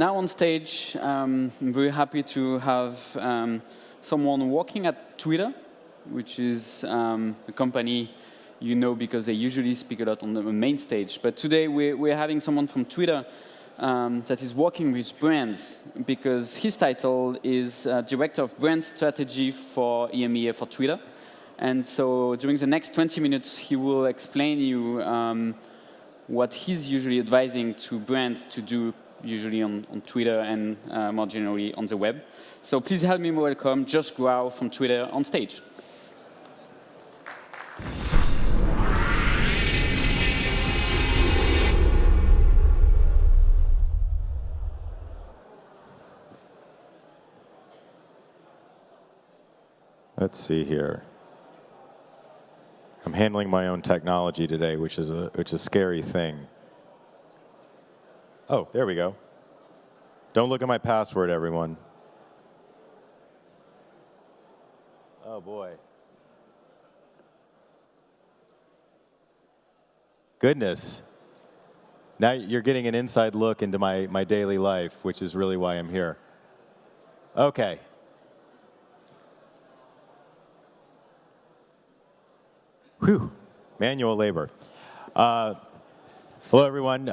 Now on stage, I'm very happy to have someone working at Twitter, which is a company you know because they usually speak a lot on the main stage. But today we're having someone from Twitter that is working with brands, because his title is Director of Brand Strategy for EMEA for Twitter. And so during the next 20 minutes, he will explain you what he's usually advising to brands to do, usually on Twitter and more generally on the web. So please help me welcome Josh Grau from Twitter on stage. Let's see here. I'm handling my own technology today, which is a scary thing. Oh, there we go. Don't look at my password, everyone. Oh, boy. Goodness. Now you're getting an inside look into my daily life, which is really why I'm here. Okay. Whew, manual labor. Hello, everyone.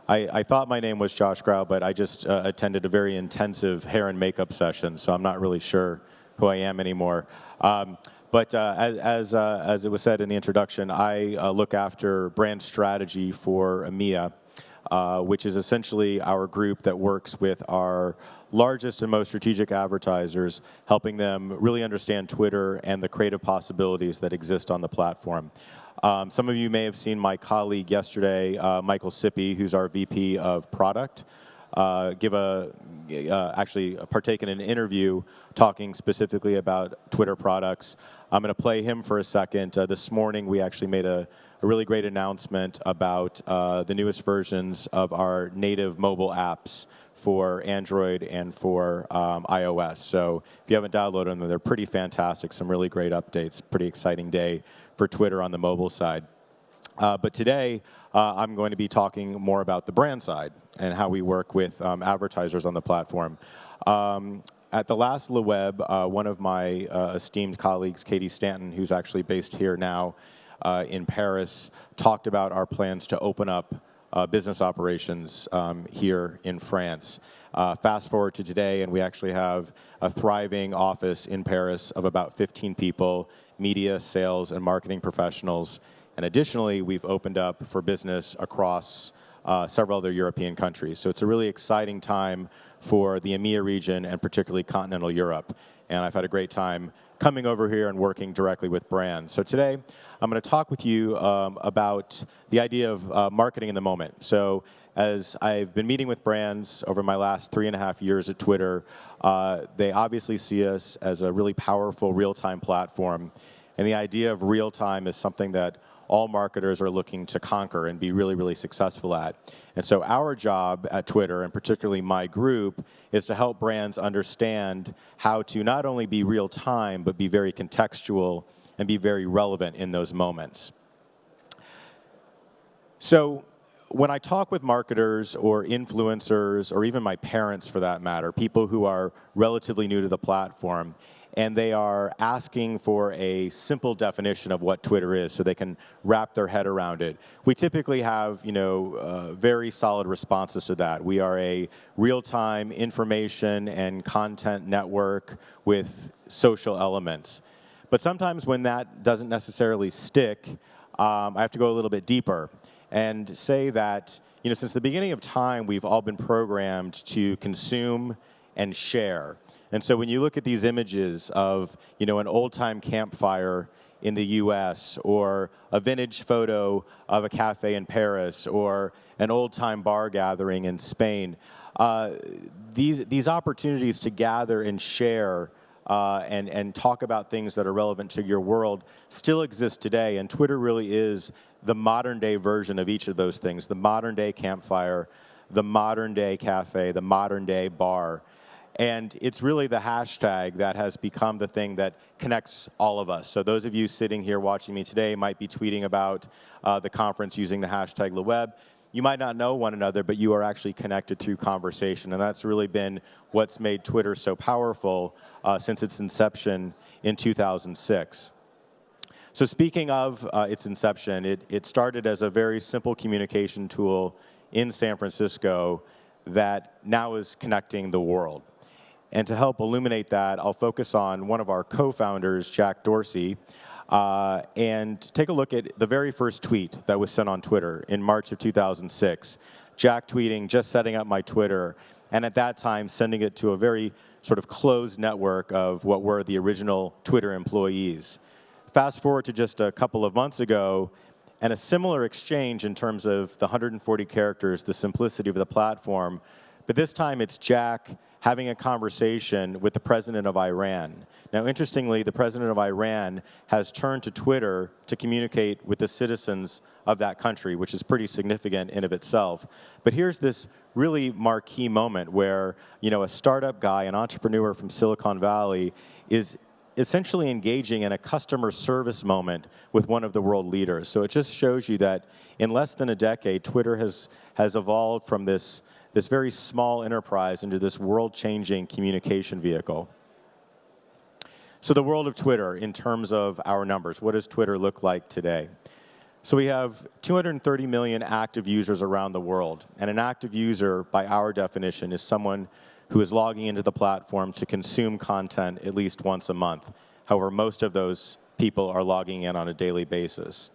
I thought my name was Josh Grau, but I just attended a very intensive hair and makeup session, so I'm not really sure who I am anymore. But as it was said in the introduction, I look after brand strategy for EMEA, which is essentially our group that works with our largest and most strategic advertisers, helping them really understand Twitter and the creative possibilities that exist on the platform. Some of you may have seen my colleague yesterday, Michael Sippy, who's our VP of Product, actually partake in an interview talking specifically about Twitter products. I'm going to play him for a second. This morning, we actually made a really great announcement about the newest versions of our native mobile apps for Android and for iOS. So if you haven't downloaded them, they're pretty fantastic. Some really great updates. Pretty exciting day for Twitter on the mobile side. But today, I'm going to be talking more about the brand side and how we work with advertisers on the platform. At the last LeWeb', one of my esteemed colleagues, Katie Stanton, who's actually based here now in Paris, talked about our plans to open up business operations here in France. Fast forward to today, and we actually have a thriving office in Paris of about 15 people, media, sales, and marketing professionals. And additionally, we've opened up for business across several other European countries. So it's a really exciting time for the EMEA region and particularly continental Europe. And I've had a great time coming over here and working directly with brands. So today, I'm going to talk with you about the idea of marketing in the moment. So as I've been meeting with brands over my last 3.5 years at Twitter, they obviously see us as a really powerful real-time platform. And the idea of real-time is something that all marketers are looking to conquer and be really, really successful at. And so our job at Twitter, and particularly my group, is to help brands understand how to not only be real-time, but be very contextual and be very relevant in those moments. So when I talk with marketers or influencers, or even my parents for that matter, people who are relatively new to the platform, and they are asking for a simple definition of what Twitter is so they can wrap their head around it, we typically have very solid responses to that. We are a real-time information and content network with social elements. But sometimes when that doesn't necessarily stick, I have to go a little bit deeper and say that since the beginning of time, we've all been programmed to consume and share. And so when you look at these images of an old-time campfire in the US, or a vintage photo of a cafe in Paris, or an old-time bar gathering in Spain, these opportunities to gather and share and talk about things that are relevant to your world still exist today. And Twitter really is the modern-day version of each of those things: the modern-day campfire, the modern-day cafe, the modern-day bar. And it's really the hashtag that has become the thing that connects all of us. So those of you sitting here watching me today might be tweeting about the conference using the hashtag LeWeb'. you might not know one another, but you are actually connected through conversation. And that's really been what's made Twitter so powerful since its inception in 2006. So speaking of its inception, it started as a very simple communication tool in San Francisco that now is connecting the world. And to help illuminate that, I'll focus on one of our co-founders, Jack Dorsey, and take a look at the very first tweet that was sent on Twitter in March of 2006. Jack tweeting, just setting up my Twitter, and at that time sending it to a very sort of closed network of what were the original Twitter employees. Fast forward to just a couple of months ago, and a similar exchange in terms of the 140 characters, the simplicity of the platform, but this time it's Jack having a conversation with the president of Iran. Now, interestingly, the president of Iran has turned to Twitter to communicate with the citizens of that country, which is pretty significant in of itself. But here's this really marquee moment where, a startup guy, an entrepreneur from Silicon Valley, is essentially engaging in a customer service moment with one of the world leaders. So it just shows you that in less than a decade, Twitter has evolved from this very small enterprise into this world-changing communication vehicle. So the world of Twitter in terms of our numbers, what does Twitter look like today? So we have 230 million active users around the world. And an active user, by our definition, is someone who is logging into the platform to consume content at least once a month. However, most of those people are logging in on a daily basis.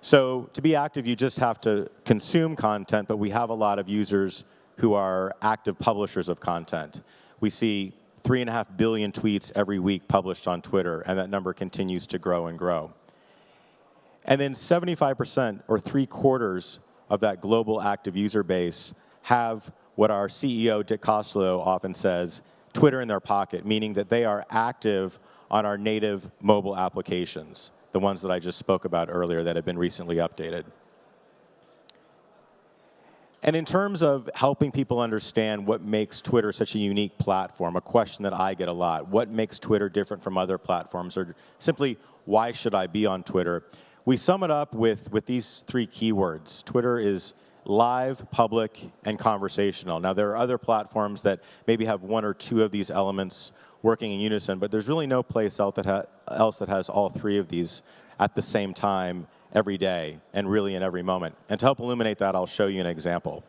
So to be active, you just have to consume content, but we have a lot of users who are active publishers of content. We see 3.5 billion tweets every week published on Twitter, and that number continues to grow and grow. And then 75%, or 3/4 of that global active user base, have what our CEO, Dick Costolo, often says, Twitter in their pocket, meaning that they are active on our native mobile applications, the ones that I just spoke about earlier that have been recently updated. And in terms of helping people understand what makes Twitter such a unique platform, a question that I get a lot, what makes Twitter different from other platforms, or simply, why should I be on Twitter? We sum it up with these 3 keywords. Twitter is live, public, and conversational. Now, there are other platforms that maybe have 1 or 2 of these elements working in unison, but there's really no place else that has all 3 of these at the same time every day and really in every moment. And to help illuminate that, I'll show you an example.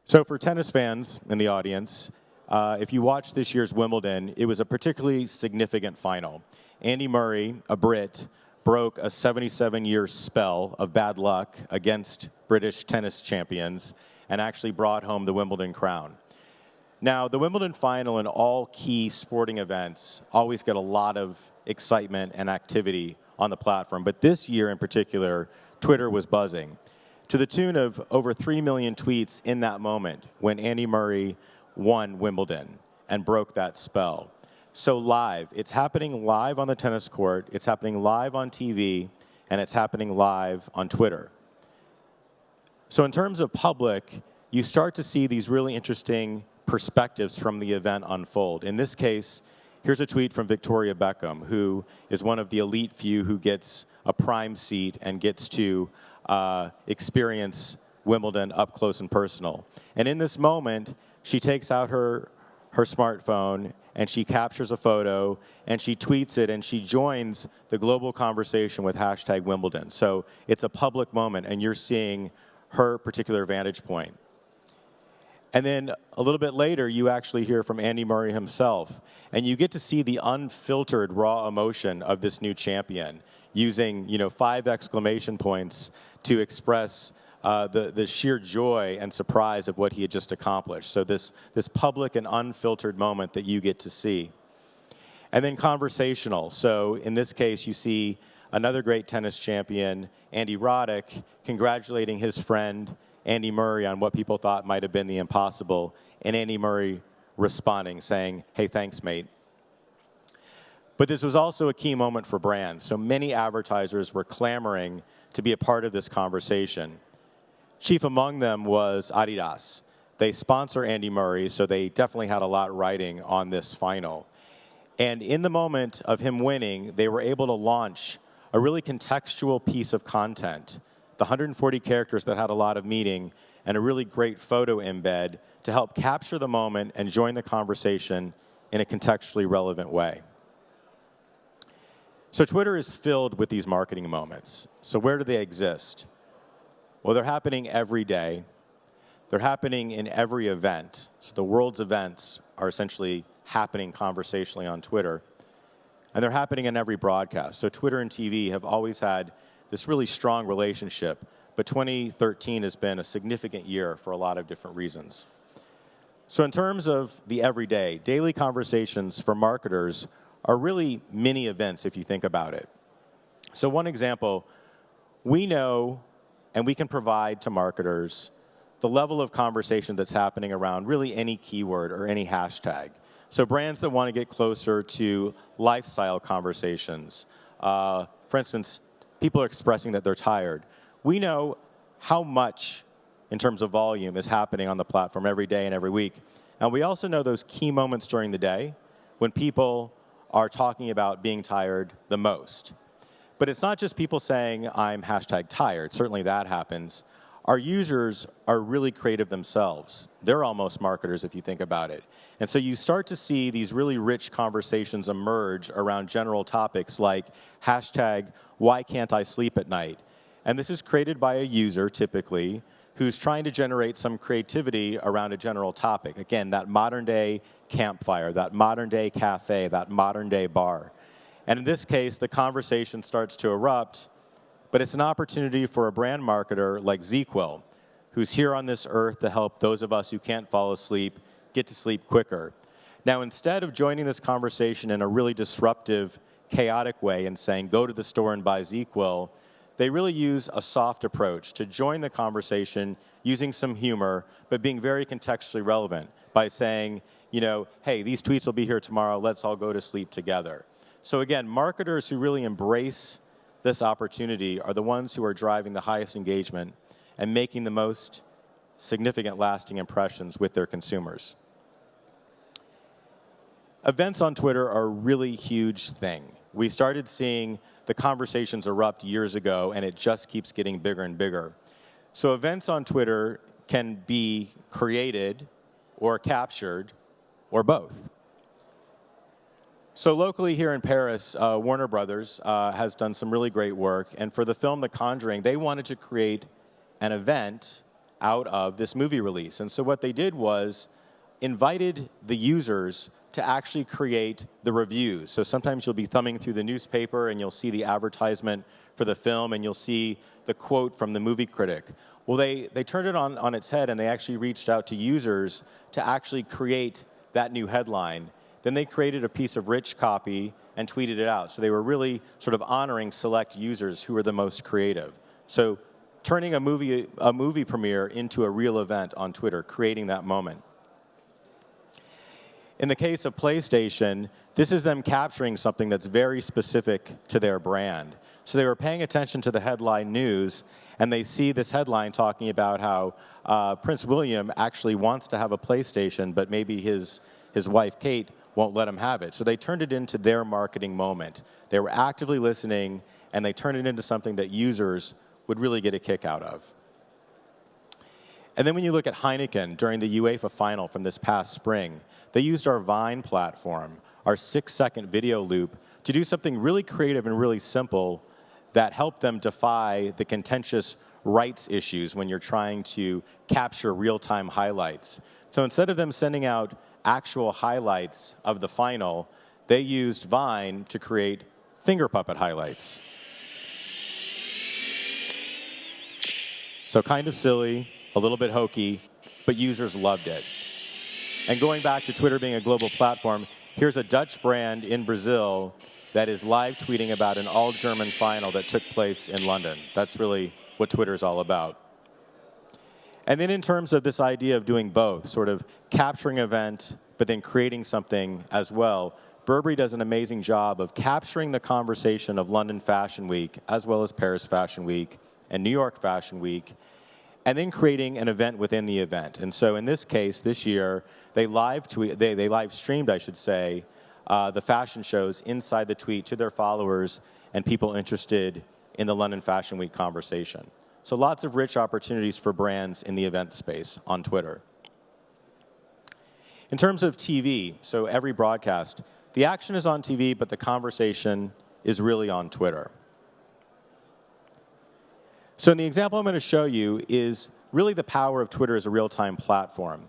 So for tennis fans in the audience, if you watched this year's Wimbledon, it was a particularly significant final. Andy Murray, a Brit, broke a 77-year spell of bad luck against British tennis champions and actually brought home the Wimbledon crown. Now, the Wimbledon final and all key sporting events always get a lot of excitement and activity on the platform, but this year in particular, Twitter was buzzing, to the tune of over 3 million tweets in that moment when Andy Murray won Wimbledon and broke that spell. So live, it's happening live on the tennis court, it's happening live on TV, and it's happening live on Twitter. So in terms of public, you start to see these really interesting perspectives from the event unfold. In this case, here's a tweet from Victoria Beckham, who is one of the elite few who gets a prime seat and gets to experience Wimbledon up close and personal. And in this moment, she takes out her smartphone and she captures a photo and she tweets it and she joins the global conversation with #Wimbledon. So it's a public moment and you're seeing her particular vantage point. And then a little bit later, you actually hear from Andy Murray himself. And you get to see the unfiltered raw emotion of this new champion using 5 exclamation points to express the sheer joy and surprise of what he had just accomplished. So this public and unfiltered moment that you get to see. And then conversational. So in this case, you see another great tennis champion, Andy Roddick, congratulating his friend, Andy Murray, on what people thought might have been the impossible, and Andy Murray responding, saying, "Hey, thanks, mate." But this was also a key moment for brands. So many advertisers were clamoring to be a part of this conversation. Chief among them was Adidas. They sponsor Andy Murray, so they definitely had a lot riding on this final. And in the moment of him winning, they were able to launch a really contextual piece of content, the 140 characters that had a lot of meaning, and a really great photo embed to help capture the moment and join the conversation in a contextually relevant way. So Twitter is filled with these marketing moments. So where do they exist? Well, they're happening every day. They're happening in every event. So the world's events are essentially happening conversationally on Twitter. And they're happening in every broadcast. So Twitter and TV have always had this really strong relationship. But 2013 has been a significant year for a lot of different reasons. So in terms of the everyday, daily conversations for marketers are really mini events if you think about it. So one example, we know and we can provide to marketers the level of conversation that's happening around really any keyword or any hashtag. So brands that want to get closer to lifestyle conversations. For instance, people are expressing that they're tired. We know how much in terms of volume is happening on the platform every day and every week. And we also know those key moments during the day when people are talking about being tired the most. But it's not just people saying, I'm #tired. Certainly that happens. Our users are really creative themselves. They're almost marketers if you think about it. And so you start to see these really rich conversations emerge around general topics like #why can't I sleep at night? And this is created by a user, typically, who's trying to generate some creativity around a general topic. Again, that modern-day campfire, that modern-day cafe, that modern-day bar. And in this case, the conversation starts to erupt, but it's an opportunity for a brand marketer like ZQuil, who's here on this earth to help those of us who can't fall asleep get to sleep quicker. Now, instead of joining this conversation in a really disruptive, chaotic way and saying, go to the store and buy ZQuil, they really use a soft approach to join the conversation using some humor, but being very contextually relevant by saying, you know, hey, these tweets will be here tomorrow. Let's all go to sleep together. So again, marketers who really embrace this opportunity are the ones who are driving the highest engagement and making the most significant lasting impressions with their consumers. Events on Twitter are a really huge thing. We started seeing the conversations erupt years ago, and it just keeps getting bigger and bigger. So events on Twitter can be created or captured or both. So locally here in Paris, Warner Brothers has done some really great work. And for the film The Conjuring, they wanted to create an event out of this movie release. And so what they did was invited the users to actually create the reviews. So sometimes you'll be thumbing through the newspaper and you'll see the advertisement for the film and you'll see the quote from the movie critic. Well, they turned it on its head and they actually reached out to users to actually create that new headline. Then they created a piece of rich copy and tweeted it out. So they were really sort of honoring select users who were the most creative. So turning a movie premiere into a real event on Twitter, creating that moment. In the case of PlayStation, this is them capturing something that's very specific to their brand. So they were paying attention to the headline news, and they see this headline talking about how Prince William actually wants to have a PlayStation, but maybe his wife, Kate, won't let him have it. So they turned it into their marketing moment. They were actively listening, and they turned it into something that users would really get a kick out of. And then when you look at Heineken during the UEFA final from this past spring, they used our Vine platform, our 6-second video loop, to do something really creative and really simple that helped them defy the contentious rights issues when you're trying to capture real-time highlights. So instead of them sending out actual highlights of the final, they used Vine to create finger puppet highlights. So kind of silly, a little bit hokey, but users loved it. And going back to Twitter being a global platform, here's a Dutch brand in Brazil that is live tweeting about an all-German final that took place in London. That's really what Twitter is all about. And then in terms of this idea of doing both, sort of capturing an event, but then creating something as well, Burberry does an amazing job of capturing the conversation of London Fashion Week, as well as Paris Fashion Week and New York Fashion Week, and then creating an event within the event. And so in this case, this year, they live streamed, I should say, the fashion shows inside the tweet to their followers and people interested in the London Fashion Week conversation. So lots of rich opportunities for brands in the event space on Twitter. In terms of TV, so every broadcast, the action is on TV, but the conversation is really on Twitter. So in the example I'm going to show you is really the power of Twitter as a real-time platform.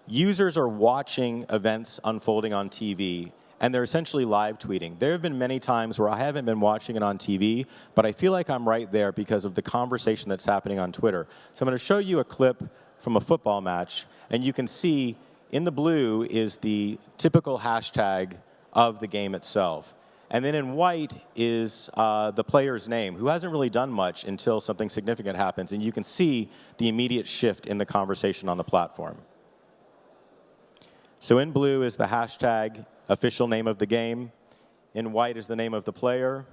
Users are watching events unfolding on TV, and they're essentially live tweeting. There have been many times where I haven't been watching it on TV, but I feel like I'm right there because of the conversation that's happening on Twitter. So I'm going to show you a clip from a football match, and you can see in the blue is the typical hashtag of the game itself. And then in white is the player's name, who hasn't really done much until something significant happens. And you can see the immediate shift in the conversation on the platform. So in blue is the hashtag, official name of the game. In white is the name of the player.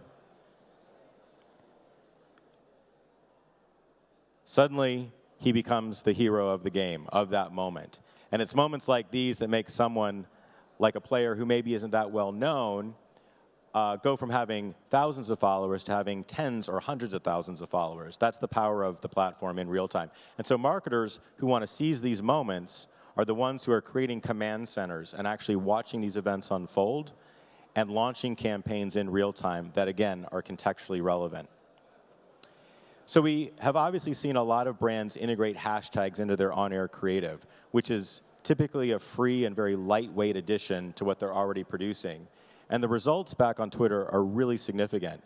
Suddenly, he becomes the hero of the game, of that moment. And it's moments like these that make someone, like a player who maybe isn't that well known, go from having thousands of followers to having tens or hundreds of thousands of followers. That's the power of the platform in real time. And so marketers who want to seize these moments are the ones who are creating command centers and actually watching these events unfold and launching campaigns in real time that, again, are contextually relevant. So we have obviously seen a lot of brands integrate hashtags into their on-air creative, which is typically a free and very lightweight addition to what they're already producing. And the results back on Twitter are really significant.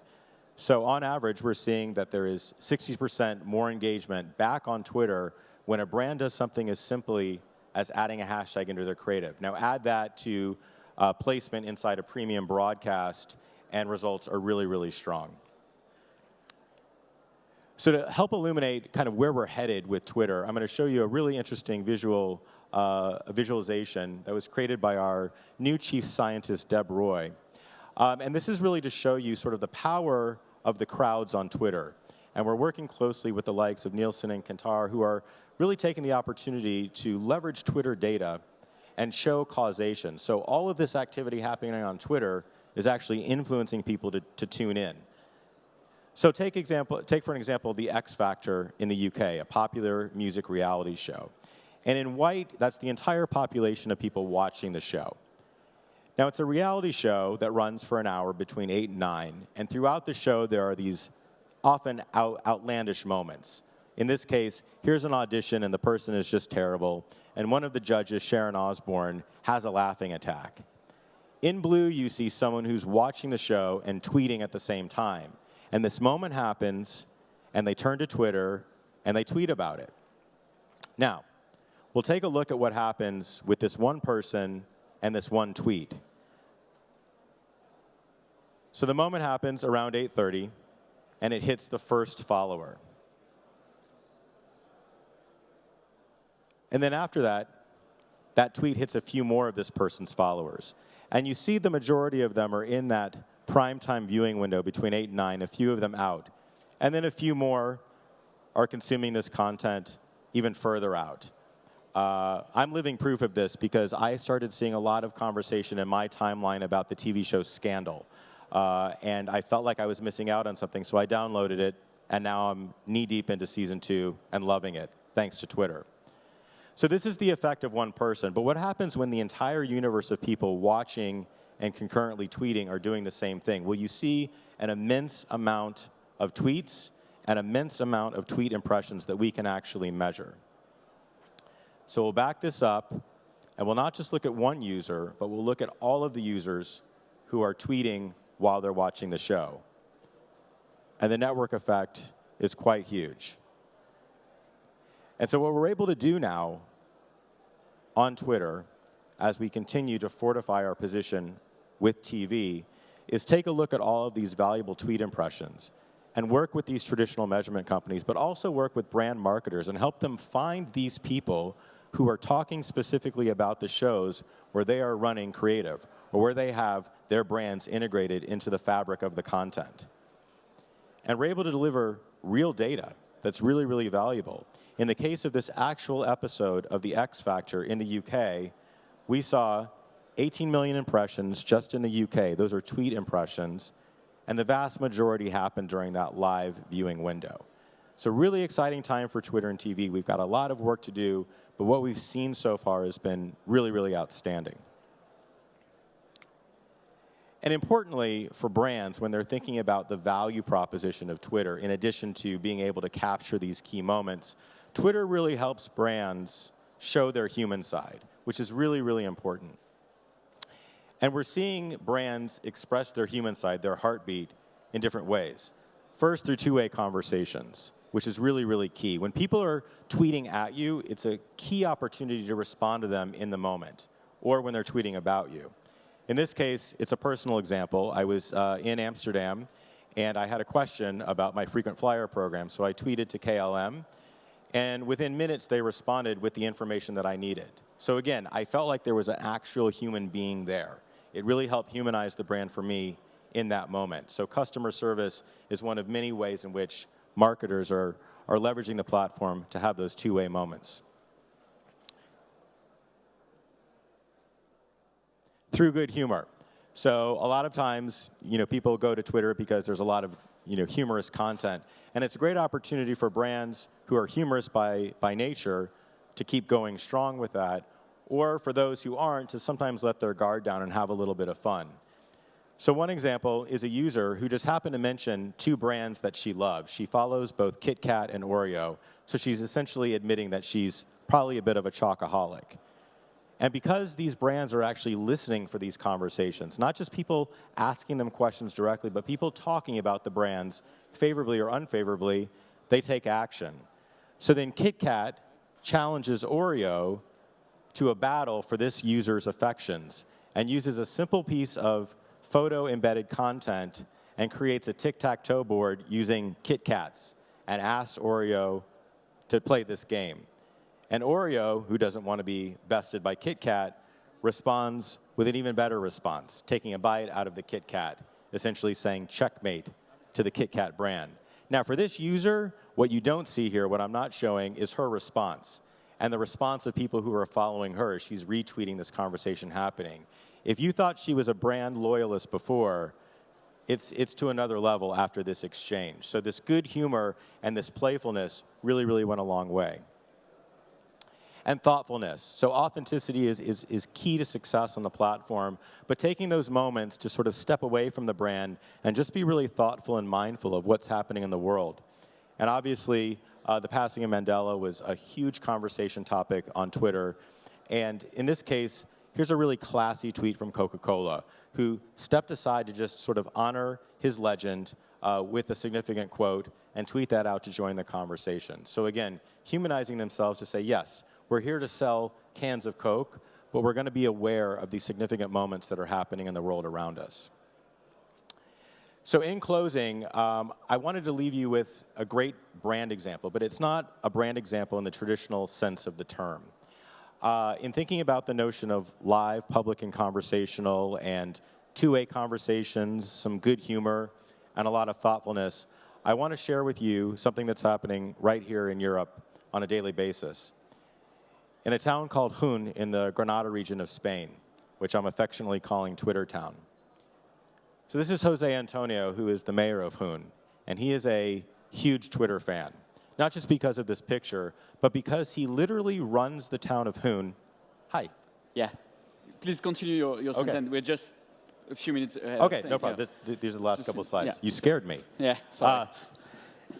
So on average, we're seeing that there is 60% more engagement back on Twitter when a brand does something as simply as adding a hashtag into their creative. Now add that to placement inside a premium broadcast, and results are really, really strong. So to help illuminate kind of where we're headed with Twitter, I'm going to show you a really interesting visualization that was created by our new chief scientist, Deb Roy. And this is really to show you sort of the power of the crowds on Twitter. And we're working closely with the likes of Nielsen and Kantar, who are really taking the opportunity to leverage Twitter data and show causation. So all of this activity happening on Twitter is actually influencing people to tune in. So take for an example the X Factor in the UK, a popular music reality show. And in white, that's the entire population of people watching the show. Now, it's a reality show that runs for an hour between 8 and 9. And throughout the show, there are these often outlandish moments. In this case, here's an audition, and the person is just terrible. And one of the judges, Sharon Osbourne, has a laughing attack. In blue, you see someone who's watching the show and tweeting at the same time. And this moment happens, and they turn to Twitter, and they tweet about it. Now, we'll take a look at what happens with this one person and this one tweet. So the moment happens around 8:30, and it hits the first follower. And then after that, that tweet hits a few more of this person's followers. And you see the majority of them are in that primetime viewing window between 8 and 9, a few of them out. And then a few more are consuming this content even further out. I'm living proof of this because I started seeing a lot of conversation in my timeline about the TV show Scandal. And I felt like I was missing out on something, so I downloaded it, and now I'm knee-deep into season 2 and loving it, thanks to Twitter. So this is the effect of one person, but what happens when the entire universe of people watching and concurrently tweeting are doing the same thing? Well, you see an immense amount of tweets, an immense amount of tweet impressions that we can actually measure. So we'll back this up, and we'll not just look at one user, but we'll look at all of the users who are tweeting while they're watching the show. And the network effect is quite huge. And so what we're able to do now on Twitter, as we continue to fortify our position with TV, is take a look at all of these valuable tweet impressions and work with these traditional measurement companies, but also work with brand marketers and help them find these people who are talking specifically about the shows where they are running creative or where they have their brands integrated into the fabric of the content. And we're able to deliver real data that's really, really valuable. In the case of this actual episode of The X Factor in the UK, we saw 18 million impressions just in the UK. Those are tweet impressions. And the vast majority happened during that live viewing window. So really exciting time for Twitter and TV. We've got a lot of work to do, but what we've seen so far has been really, really outstanding. And importantly, for brands, when they're thinking about the value proposition of Twitter, in addition to being able to capture these key moments, Twitter really helps brands show their human side, which is really, really important. And we're seeing brands express their human side, their heartbeat, in different ways. First, through two-way conversations, which is really, really key. When people are tweeting at you, it's a key opportunity to respond to them in the moment, or when they're tweeting about you. In this case, it's a personal example. I was in Amsterdam, and I had a question about my frequent flyer program, so I tweeted to KLM, and within minutes, they responded with the information that I needed. So again, I felt like there was an actual human being there. It really helped humanize the brand for me in that moment. So customer service is one of many ways in which marketers are leveraging the platform to have those two-way moments. Through good humor. So a lot of times, people go to Twitter because there's a lot of humorous content. And it's a great opportunity for brands who are humorous by nature to keep going strong with that, or for those who aren't, to sometimes let their guard down and have a little bit of fun. So one example is a user who just happened to mention two brands that she loves. She follows both Kit Kat and Oreo, so she's essentially admitting that she's probably a bit of a chocoholic. And because these brands are actually listening for these conversations, not just people asking them questions directly, but people talking about the brands favorably or unfavorably, they take action. So then Kit Kat challenges Oreo to a battle for this user's affections and uses a simple piece of photo-embedded content and creates a tic-tac-toe board using Kit Kats and asks Oreo to play this game. And Oreo, who doesn't want to be bested by Kit Kat, responds with an even better response, taking a bite out of the Kit Kat, essentially saying checkmate to the Kit Kat brand. Now, for this user, what you don't see here, what I'm not showing, is her response. And the response of people who are following her. She's retweeting this conversation happening. If you thought she was a brand loyalist before, it's to another level after this exchange. So this good humor and this playfulness really, really went a long way. And thoughtfulness. So authenticity is key to success on the platform, but taking those moments to sort of step away from the brand and just be really thoughtful and mindful of what's happening in the world. And obviously, the passing of Mandela was a huge conversation topic on Twitter. And in this case, here's a really classy tweet from Coca-Cola, who stepped aside to just sort of honor his legend with a significant quote and tweet that out to join the conversation. So again, humanizing themselves to say, yes, we're here to sell cans of Coke, but we're going to be aware of these significant moments that are happening in the world around us. So in closing, I wanted to leave you with a great brand example, but it's not a brand example in the traditional sense of the term. In thinking about the notion of live, public, and conversational, and two-way conversations, some good humor, and a lot of thoughtfulness, I want to share with you something that's happening right here in Europe on a daily basis. In a town called Hun in the Granada region of Spain, which I'm affectionately calling Twitter Town. So this is Jose Antonio, who is the mayor of Hun, and he is a huge Twitter fan. Not just because of this picture, but because he literally runs the town of Hun. Hi. Yeah. Please continue your sentence. We're just a few minutes ahead. Okay, no problem. These are the last couple of slides. Yeah. You scared me. Yeah, sorry.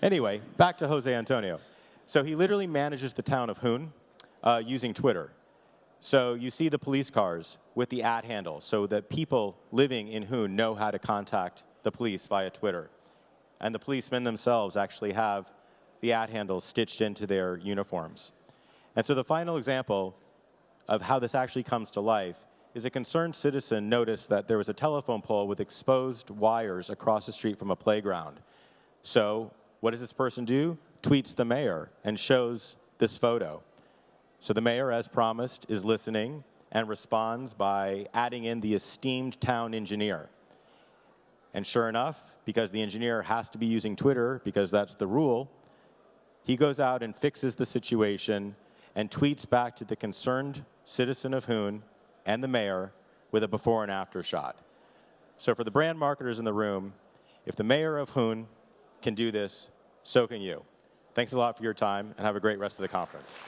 Anyway, back to Jose Antonio. So he literally manages the town of Hun using Twitter. So you see the police cars with the @ handle so that people living in Hun know how to contact the police via Twitter. And the policemen themselves actually have the @ handles stitched into their uniforms. And so the final example of how this actually comes to life is a concerned citizen noticed that there was a telephone pole with exposed wires across the street from a playground. So what does this person do? Tweets the mayor and shows this photo. So the mayor, as promised, is listening and responds by adding in the esteemed town engineer. And sure enough, because the engineer has to be using Twitter, because that's the rule, He goes out and fixes the situation and tweets back to the concerned citizen of Hoon and the mayor with a before and after shot. So for the brand marketers in the room, if the mayor of Hoon can do this, so can you. Thanks a lot for your time, and have a great rest of the conference.